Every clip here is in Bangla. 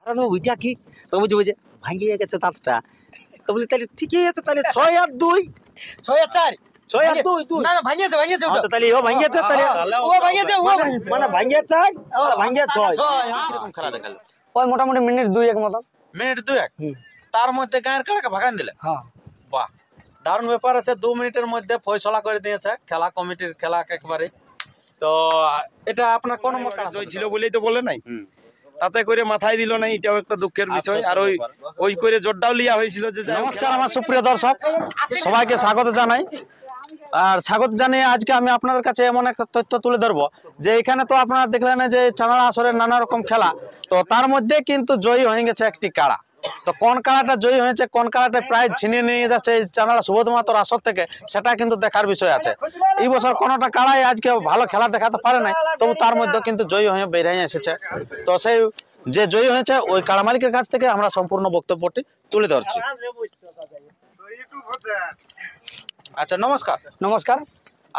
আরে ওইটা কি তো বলছে ভাঙিয়ে গেছে দাঁতটা। তো বলি তাহলে ঠিকই আছে, তাহলে 6 আর 2 6 আর 4 6 আর 2 না ভাঙিয়েছে ওটা তাহলে ও ভাঙিয়েছে, তাহলে ও ভাঙিয়েছে মানে ভাঙিয়েছে আর ভাঙিয়ে 6 কিরকম খেলা দেখালো? ওই মোটামুটি মিনিট 2-1 মতো। মিনিট 2-1 তার মধ্যে গায়ের কাড়াকে ভাগান দিলে। হ্যাঁ বাহ, দারুণ ব্যাপার আছে। 2 মিনিটের মধ্যে ফয়সলা করে দিয়েছে খেলা কমিটির খেলা একেবারে। তো এটা আপনার কোন নম্বর কাড়া জয় ছিল বলেই তো বলে নাই, তাতে করে মাথায় দিল না, এটাও একটা দুঃখের বিষয়। আর ওই করে জোরটাও লিয়া হয়েছিল যে নমস্কার আমার সুপ্রিয় দর্শক, সবাইকে স্বাগত জানাই। আর স্বাগত জানিয়ে আজকে আমি আপনাদের কাছে এমন একটা তথ্য তুলে ধরবো যে এখানে তো আপনারা দেখলেন যে চাঁদড়া আসরের নানা রকম খেলা, তো তার মধ্যে কিন্তু জয়ী হয়ে গেছে একটি কাড়া। তো কোন কাড়াটা জয়ী হয়েছে, কোন কাড়াটা প্রায় ছিনিয়ে নিয়ে যাচ্ছে এই চাঁদড়া সুবোধ মাতর আসর থেকে, সেটা কিন্তু দেখার বিষয় আছে। এই বছর কোনোটা কাড়াই আজকে ভালো খেলা দেখাতে পারে নাই, তবু তার মধ্যে কিন্তু জয়ী হয়ে বেরিয়ে এসেছে। তো সেই যে জয়ী হয়েছে ওই কাড়া মালিকের কাছ থেকে আমরা সম্পূর্ণ বক্তব্যটি তুলে ধরছি। আচ্ছা নমস্কার। নমস্কার,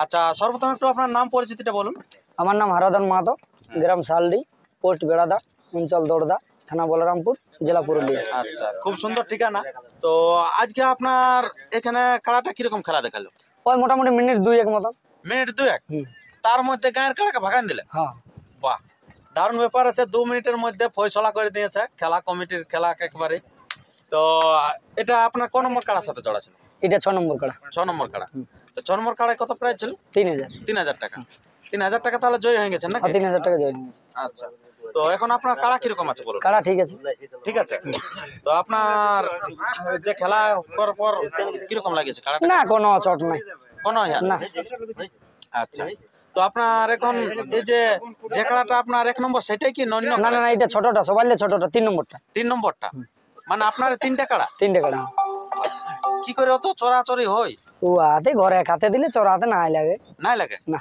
আচ্ছা সর্বপ্রথম একটু আপনার নাম পরিচিতিটা বলুন। আমার নাম হারাধন মাহাতো, গ্রাম শালডি, পোস্ট বেড়াদা, অঞ্চল দৌড়দা, থানা বলরামপুর, জেলা পুরুলিয়া। আচ্ছা খুব সুন্দর ঠিকানা। তো আজকে আপনার এখানে কাড়াটা কিরকম খেলা দেখালো? ওই মোটামুটি মিনিট 2-1 মতো। মিনিট 2-1 তার মধ্যে গায়ের কাড়াকে ভাগান দিলে। হ্যাঁ বাহ, দারুণ ব্যাপার আছে। 2 মিনিটের মধ্যে ফয়সলা করে দিয়েছে খেলা কমিটির খেলা একেবারে। তো এটা আপনার কোন নম্বর কাড়ার সাথে জড়া ছিল? এটা 6 নম্বর কাড়া। 6 নম্বর কাড়া। তো 6 নম্বর কাড়ায় কত প্রাইস ছিল? 3000। 3000 টাকা। 3000 টাকা তাহলে জয় হয়ে গেছেন নাকি? 3000 টাকা জয়েন হয়েছে। আচ্ছা, তো এখন আপনার কাড়া কিরকম আছে বলুন? কাড়া ঠিক আছে। ঠিক আছে। তো আপনার যে খেলা করার পর কিরকম লাগেছে কাড়া? না কোনো চট নাই। কোনো না। আচ্ছা, তো আপনার এখন এই যে কাড়াটা আপনার 1 নম্বর সেটাই কি নন্য? না না না, এটা ছোটটা, সবাইলে ছোটটা, 3 নম্বরটা। 3 নম্বরটা মানে আপনার 3টা কাড়া? 3টে কাড়া। কি করে অত চড়াচড়ি হয়? ও হাতে ঘরে খাতে দিলে চড়াতে নাই লাগে। নাই লাগে না।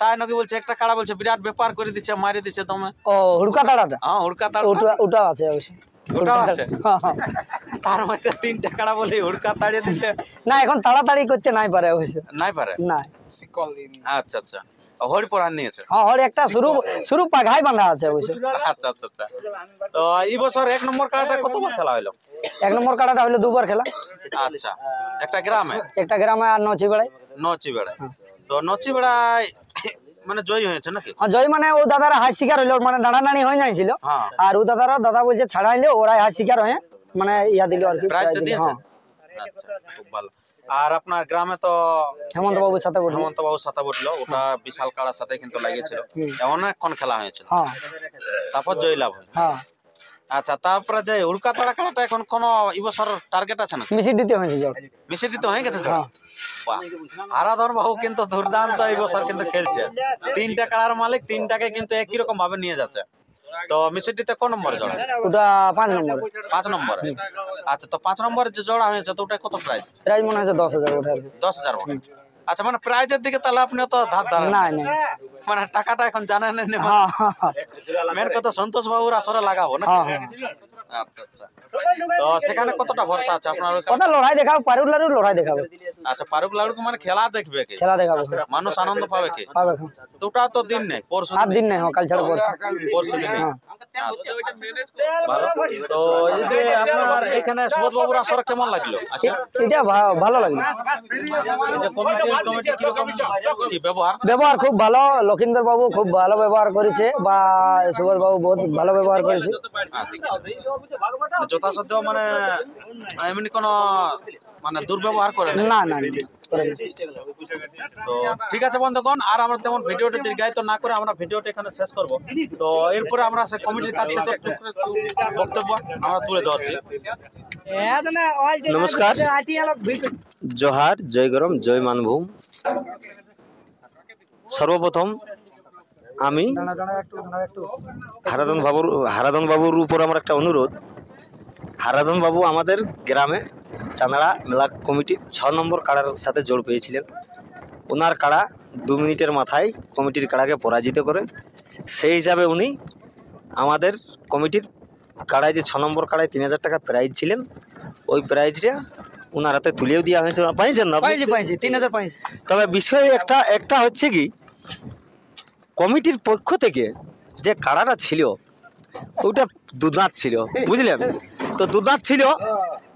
তাই নাকি বলছে একটা কাড়া বলছে বিরাট ব্যাপার করে দিচ্ছে, মারি দিচ্ছে তুমি। ও হুড়কা তাড়াটা? হ্যাঁ হুড়কা তাড়া। ওটা আছে অবশ্যই। ওটাও আছে? হ্যাঁ, হ্যাঁ। তার মধ্যে 3টা কাড়া বলে হুড়কা তাড়িয়ে দিচ্ছে। না এখন তাড়াতাড়ি করতে নাই পারে অবশ্য। নাই পারে? না। আচ্ছা আচ্ছা, হরি পরান নিয়েছে। হ্যাঁ হর একটা শুরু পাঘাই বাঁধা আছে অবশ্য। আচ্ছা আচ্ছা আচ্ছা। তো এই বছর 1 নম্বর কাড়াটা কতবার খেলা হলো? 1 নম্বর কাড়াটা হলো 2বার খেলা। আচ্ছা, একটা গ্রামে? একটা গ্রামে আর নচি বেড়ায়। নচি বেড়ায়। তো নচি বেড়ায় মানে জয়ী হয়েছে নাকি? হ্যাঁ জয় মানে ও দাদারা হাত শিকার হইলো, মানে দাঁড়ানাড়ি হয়ে যাইছিল। হ্যাঁ। আর ও দাদা বলছে ছাড়াইলে ওরাই হাত শিকার হয়ে মানে ইয়া দিল আর কি, প্রাইজটা দিয়েছে? হ্যাঁ। আচ্ছা খুব ভালো। আর আপনার গ্রামে তো হেমন্ত বাবুর সাথে বলবো। হেমন্ত বাবুর সাথে বললো, ওটা বিশাল কাড়ার সাথে কিন্তু লাগিয়েছিল, অনেকক্ষণ খেলা হয়েছিল, হ্যাঁ তারপর জয় লাভ হয়। হ্যাঁ। আচ্ছা, তারপরে যে উল্কা তাড়া খেলাটা এখন কোন এই বছর টার্গেট আছে না? মিশি দিতে হয়েছে জল। মিশিটি তো হয়ে গেছে জল। হ্যাঁ। বাহ, হারাধন বাবু কিন্তু দুর্দান্ত এই বছর কিন্তু খেলছে। 3টা কাড়ার মালিক 3টাকে কিন্তু একই রকম ভাবে নিয়ে যাচ্ছে। তো মিশিটিতে কোন নম্বরে জোড়া? ওটা 5 নম্বর। 5 নম্বরে। আচ্ছা, তো 5 নম্বরে যে জোড়া হয়েছে তো ওটা কত প্রাইস? প্রাইস মনে হচ্ছে 10,000 ওটা আর কি। 10,000 টাকা। আচ্ছা, মানে প্রাইজের দিকে তাহলে আপনি তো ধার ধারেন না না। মানে টাকাটা এখন জানেন না। হ্যাঁ হ্যাঁ মেন কথা সন্তোষ বাবুর আসরে লাগাবো না? হ্যাঁ। আচ্ছা আচ্ছা। তো সেখানে কতটা ভরসা আছে আপনার? কত লড়াই দেখাবো, পারুল লড়াই দেখাবো। আচ্ছা, পারুক লাড়ুক মানে খেলা দেখবে কি? খেলা দেখাবো। মানুষ আনন্দ পাবে কি? পাবে। দুটা তো দিন নেই, পরশু আর দিন নেই, কাল ছাড়া পরশু দিন। হ্যাঁ। ভালো। তো এই যে আপনার এখানে সুবোধ বাবুর আসর কেমন লাগলো? আচ্ছা, এটা ভালো লাগলো। এই যে কমিটি কিরকম কি ব্যবহার খুব ভালো, লক্ষিন্দর বাবু খুব ভালো ব্যবহার করেছে, বা সুবোধ বাবু বহুত ভালো ব্যবহার করেছে। যথাসাধ্য মানে এমনি কোনো মানে দুর্ব্যবহার করে না? না না। তো ঠিক আছে বন্ধুগণ, আর আমরা তেমন ভিডিওটি দীর্ঘায়িত না করে আমরা ভিডিওটি এখানে শেষ করব। তো এরপরে আমরা সে কমিটির কাছ থেকে বক্তব্য আমরা তুলে ধরছি। নমস্কার, জোহার, জয় গরম, জয় মানভূম। সর্বপ্রথম আমি হারাধন বাবুর উপর আমার একটা অনুরোধ। হারাধন বাবু আমাদের গ্রামে চাঁদড়া মেলা কমিটির 6 নম্বর কাড়ার সাথে জোড় পেয়েছিলেন। ওনার কাড়া 2 মিনিটের মাথায় কমিটির কাড়াকে পরাজিত করে, সেই হিসাবে উনি আমাদের কমিটির কাড়ায় যে 6 নম্বর কাড়ায় 3000 টাকা প্রাইজ ছিলেন, ওই প্রাইজটা ওনার হাতে তুলেও দেওয়া হয়েছে। পাইছেন না? পাইছি 3000 পাইছি। তবে বিষয় একটা হচ্ছে কি, কমিটির পক্ষ থেকে যে কাড়াটা ছিল ওটা দুধাত ছিল, বুঝলেন? তো দুধাত ছিল,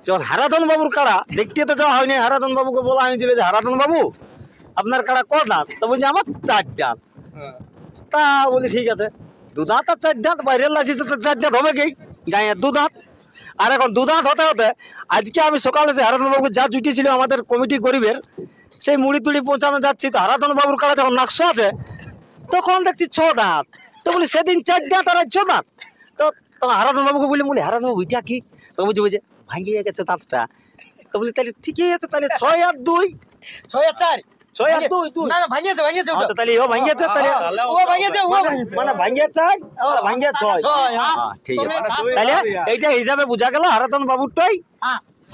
যখন হারাধন বাবুর কাড়া দেখতে তো যাওয়া হয়নি, হারাধন বাবুকে বলা হয়েছিল যে হারাধন বাবু আপনার কাড়া ক দাঁত? তো বলছে আমার 4 দাঁত। তা বলি ঠিক আছে, 2 দাঁত আর 4 দাঁত, বাইরের লাইসেন্সে তো 4 দাঁত হবে কি, গাঁয়ের 2 দাঁত। আর এখন 2 দাঁত হতে হতে আজকে আমি সকালে সে হারাধন বাবুকে যা জুটিয়েছিল আমাদের কমিটি গরিবের, সেই মুড়ি তুড়ি পৌঁছানো যাচ্ছি, তো হারাধন বাবুর কাড়া যখন নাকশো আছে তখন দেখছি 6 দাঁত। তো বলি সেদিন 4 দাঁত আর 6 দাঁত। তো তখন হারাধন বাবুকে বলি হারাধন বাবু এটা কি? তো বুঝে ভাঙিয়ে গেছে দাঁতটা। তো বলি তাহলে ঠিকই আছে, তাহলে 6 আর 2, 6 আর 4 6 আর 2, 2। না ভাঙিয়েছে হ্যাঁ, তো তাহলে ও ভাঙিয়েছে, তাহলে ও ভাঙিয়েছে মানে ভাঙিয়ে 4 আর ভাঙিয়ে 6। হ্যাঁ, ঠিক আছে, তাহলে এইটা হিসাবে বোঝা গেল হারাধন বাবুরটাই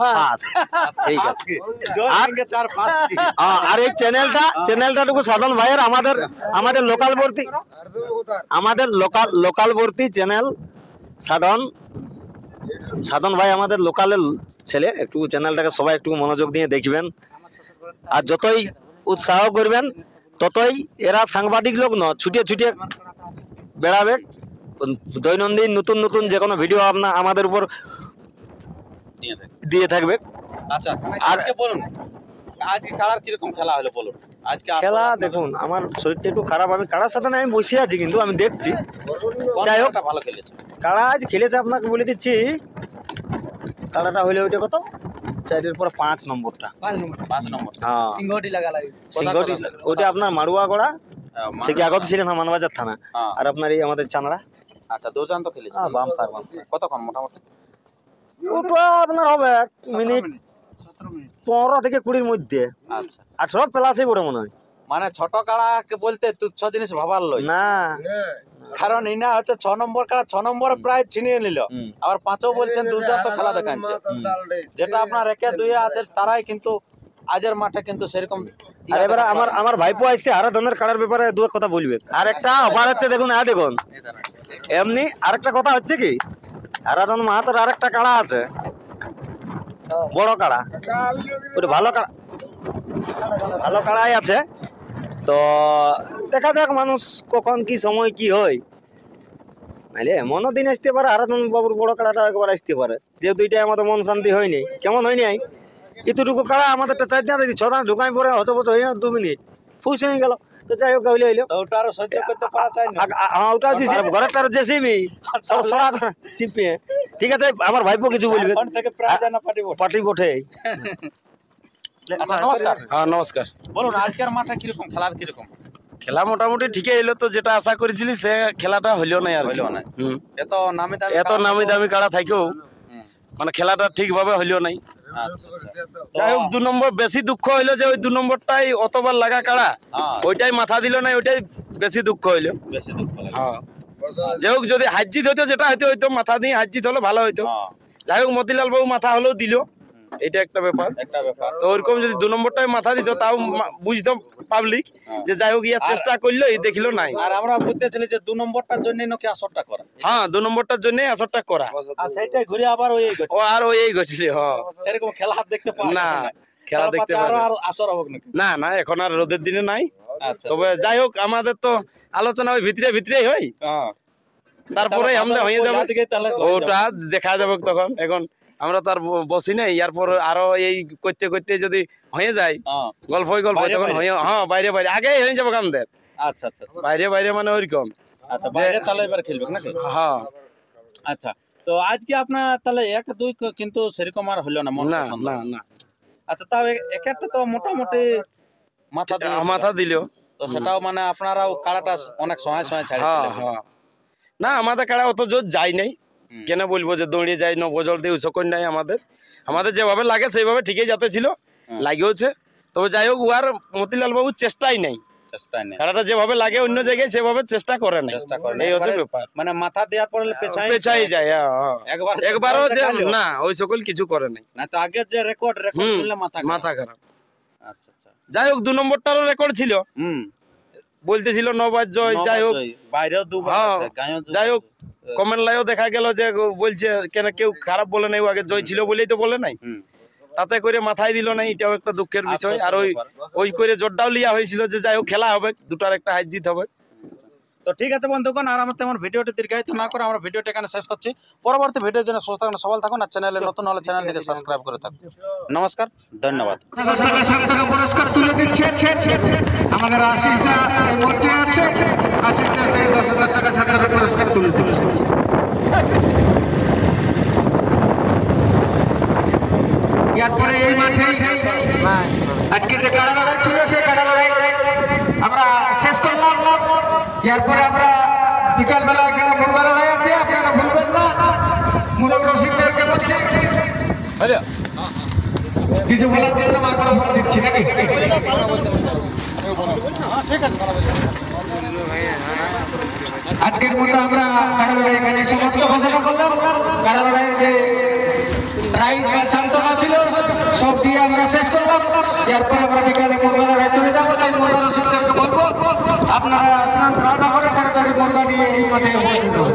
পাস। ঠিক আছে। আর এই চ্যানেলটাটুকু সাধন ভাইয়ের আমাদের লোকালবর্তী চ্যানেল সাধন ভাই আমাদের লোকালের ছেলে, একটু চ্যানেলটাকে সবাই একটু মনোযোগ দিয়ে দেখবেন। আর যতই উৎসাহ করবেন ততই এরা সাংবাদিক লোক ছুটিয়ে বেড়াবে, দৈনন্দিন নতুন যে কোনো ভিডিও আমাদের উপর দিয়ে থাকবে। আচ্ছা, আজকে বলুন আজকে কাড়ার কিরকম খেলা হলো বলুন। আজকে খেলা দেখুন, আমার শরীরটা একটু খারাপ, আমি কাড়ার সাথে না আমি বসে আছি, কিন্তু আমি দেখছি। যাই হোক, ভালো খেলেছে কাড়া আজ খেলেছে, আপনাকে বলে দিচ্ছি কাড়াটা হইলে ওইটা কত 4-এর পর 5 নম্বরটা। 5 নম্বর হ্যাঁ, সিংহটি লাগা লাগে। সিংহটি, ওইটা আপনার মাড়ুয়া গড়া থেকে আগত ছিলেন মানবাজার থানা। হ্যাঁ। আর আপনার এই আমাদের চাঁদড়া। আচ্ছা, দুর্দান্ত খেলেছে। বাম্পার। কতক্ষণ মোটামুটি? ওটা আপনার হবে মিনিট 15 থেকে 20-র মধ্যে। আচ্ছা, 18 প্লাসই বড় মনে হয়। মানে ছোট কাড়াকে বলতে তুচ্ছ জিনিস ভাবার লই, না, কারণ ইনা হচ্ছে 6 নম্বর কাড়া, 6 নম্বরে প্রায় ছিনিয়ে নিল। হুম। আবার 5ও বলছেন দুর্দান্ত খেলা দেখাচ্ছে। যেটা আপনার 1-2 আছে তারাই কিন্তু আজের মাঠে কিন্তু সেরকম। আর এবারে আমার ভাইপো আসছে হারাধনের কাড়ার ব্যাপারে দু এক কথা বলবে। আর একটা অফার হচ্ছে, দেখুন দেখুন এমনি আরেকটা কথা হচ্ছে কি, হারাধন মাহাতোর আরেকটা কাড়া আছে, বড় কাড়া, ওটা ভালো কাড়াই আছে। তো দেখা যাক মানুষ কখন কি সময় কি হয়, নাইলে এমনও দিন আসতে পারে হারাধন বাবুর বড় কাড়াটা একবার আসতে পারে, যেহেতু এটাই আমাদের মন শান্তি হয়নি। কেমন হয়নি? এতটুকু কাড়া আমাদেরটা 4 দাঁত 6 দাঁত ঢুকাই পরে হচ্ছে হয়ে 2 মিনিট ফুস হয়ে গেল। তো যাই হোক, হইলো ওটা আরো সহ্য করতে পারা যায় না। ওটা ঘরেরটার জেসিবি চিপিয়ে। ঠিক আছে, আমার ভাইপো কিছু বলবে। এখন থেকে প্রায় জানা পার্টি বটে। আচ্ছা, নমস্কার। হ্যাঁ, নমস্কার। বলুন আজকের মাঠে কিরকম খেলার কিরকম? খেলা মোটামুটি ঠিকই হইলো, তো যেটা আশা করেছিলি সে খেলাটা হইলো না আর হইলো না। হুম। এত নামি দামি কাড়া থাকেও মানে খেলাটা ঠিকভাবে হইলো নাই। যাই হোক, 2 নম্বর বেশি দুঃখ হইলো যে ওই 2 নম্বরটাই অতবার লাগা কাড়া, ওইটাই মাথা দিল না, ওইটাই বেশি দুঃখ হইলো। বেশি দুঃখ লাগে। হ্যাঁ, যাই হোক, যদি হাজিত হইতো যেটা হইতো মাথা দিয়ে হাজিত হলে ভালো হইতো। যাই হোক, মতিলাল বাবু মাথা হলেও দিল, এটা একটা ব্যাপার। তো ওইরকম যদি 2 নম্বরটাই মাথা দিত তাও বুঝতো পাবলিক যে যাই হোক ইয়ার চেষ্টা করলো, এই দেখলো নাই। আর আমরা বুঝতেছিলি যে 2 নম্বরটার জন্য নাকি আসরটা করা। হ্যাঁ, 2 নম্বরটার জন্য আসরটা করা, আর সেটাই ঘুরে আবার ওই এই ঘটছে। হ্যাঁ, সেরকম খেলা দেখতে পাওয়া না, খেলা দেখতে পাওয়া আর আসর হবে নাকি? না, এখন আর রোদের দিনে নাই। আচ্ছা, তবে যাই হোক, আমাদের তো আলোচনা ওই ভিতরে হয়, তারপরে আমরা হয়ে যাবো, ওটা দেখা যাবে তখন। এখন আমরা তো আর বসি নাই, এরপর আরো এই করতে যদি হয়ে যায় গল্প তখন বাইরে আগে হয়ে যাবো আমাদের। আচ্ছা আচ্ছা, বাইরে মানে ওইরকম। আচ্ছা, বাইরে তাহলে এবার খেলবে নাকি? হ্যাঁ। আচ্ছা, তো আজকে আপনার তাহলে 1-2 কিন্তু সেরকম আর হলো না, মন পছন্দ। না। আচ্ছা, তাও একটা তো মোটামুটি মাথা দিল, তো সেটাও মানে আপনারাও কাড়াটা অনেক সময় ছাড়িয়েছিলেন। হ্যাঁ। না, আমাদের কাড়া অত জোর যাই নাই, কেন বলবো যে দৌড়িয়ে যাই না, বজল দিয়ে উচকন নাই। আমাদের যেভাবে লাগে সেইভাবে ঠিকই যাতে ছিল, লাগেওছে। তবে যাই হোক, উহার মতিলাল বাবুর চেষ্টাই নাই, খেলাটা যেভাবে লাগে অন্য জায়গায় সেভাবে চেষ্টা করে না, এই হচ্ছে ব্যাপার। মানে মাথা দেওয়ার পরে পেছাই যায়, একবারও যে না ওই সকল কিছু করে নাই। না তো আগের যে রেকর্ড শুনলে মাথা খারাপ। আচ্ছা আচ্ছা, যাই হোক, 2 নম্বরটারও রেকর্ড ছিল, বলতেছিল 9 বার জয়। যাই হোক, বাইরেও 2 বার আছে, গায়েও 2 বার। যাই হোক, কমেন্ট লাইও দেখা গেল যে বলছে কেন কেউ খারাপ বলে নাই, ও আগে জয় ছিল বলেই তো বলে নাই, তাতে করে মাথায় দিল না, এটাও একটা দুঃখের বিষয়। আর ওই করে জোরটাও লিয়া হয়েছিল যে যাই হোক খেলা হবে, দুটার একটা হার জিত হবে। তো ঠিক আছে বন্ধুগণ, আর আমরা তেমন ভিডিওটি দীর্ঘায়িত না করে আমরা ভিডিওটি এখানে শেষ করছি। পরবর্তী ভিডিওর জন্য সুস্থ থাকুন, সবল থাকুন, আর চ্যানেলে নতুন হলে চ্যানেলটিকে সাবস্ক্রাইব করে থাকুন। নমস্কার, ধন্যবাদ। পুরস্কার তুলে দিচ্ছে আমাদের আশিস দা এই মঞ্চে আছে। আশিস দা সেই 10,000 টাকা সান্ত্বনা পুরস্কার তুলে দিচ্ছে। এরপরে এই মাঠে আজকে যে কাড়া লড়াই ছিল সেই কাড়া লড়াই আমরা শেষ করলাম। এরপরে আমরা বিকালবেলা এখানে মুরগা লড়াই আছে, আপনারা ভুলবেন না। মুরগ রসিকদেরকে বলছি কিছু বলার জন্য মাইক্রোফোন দিচ্ছি নাকি? আজকের মতো আমরা কাড়া লড়াই এখানে সমাপ্ত ঘোষণা করলাম। কাড়া লড়াইয়ের যে প্রাইজ বা সান্ত্বনা ছিল সব দিয়ে আমরা শেষ করলাম। এরপর আমরা বিকালে মুরগা লড়াই চলে যাবো। তাই মুরগা রসিকদেরকে বলবো আপনারা স্নান খাওয়া দাওয়া করে তাড়াতাড়ি মুরগা নিয়ে এই মাঠে উপস্থিত হন।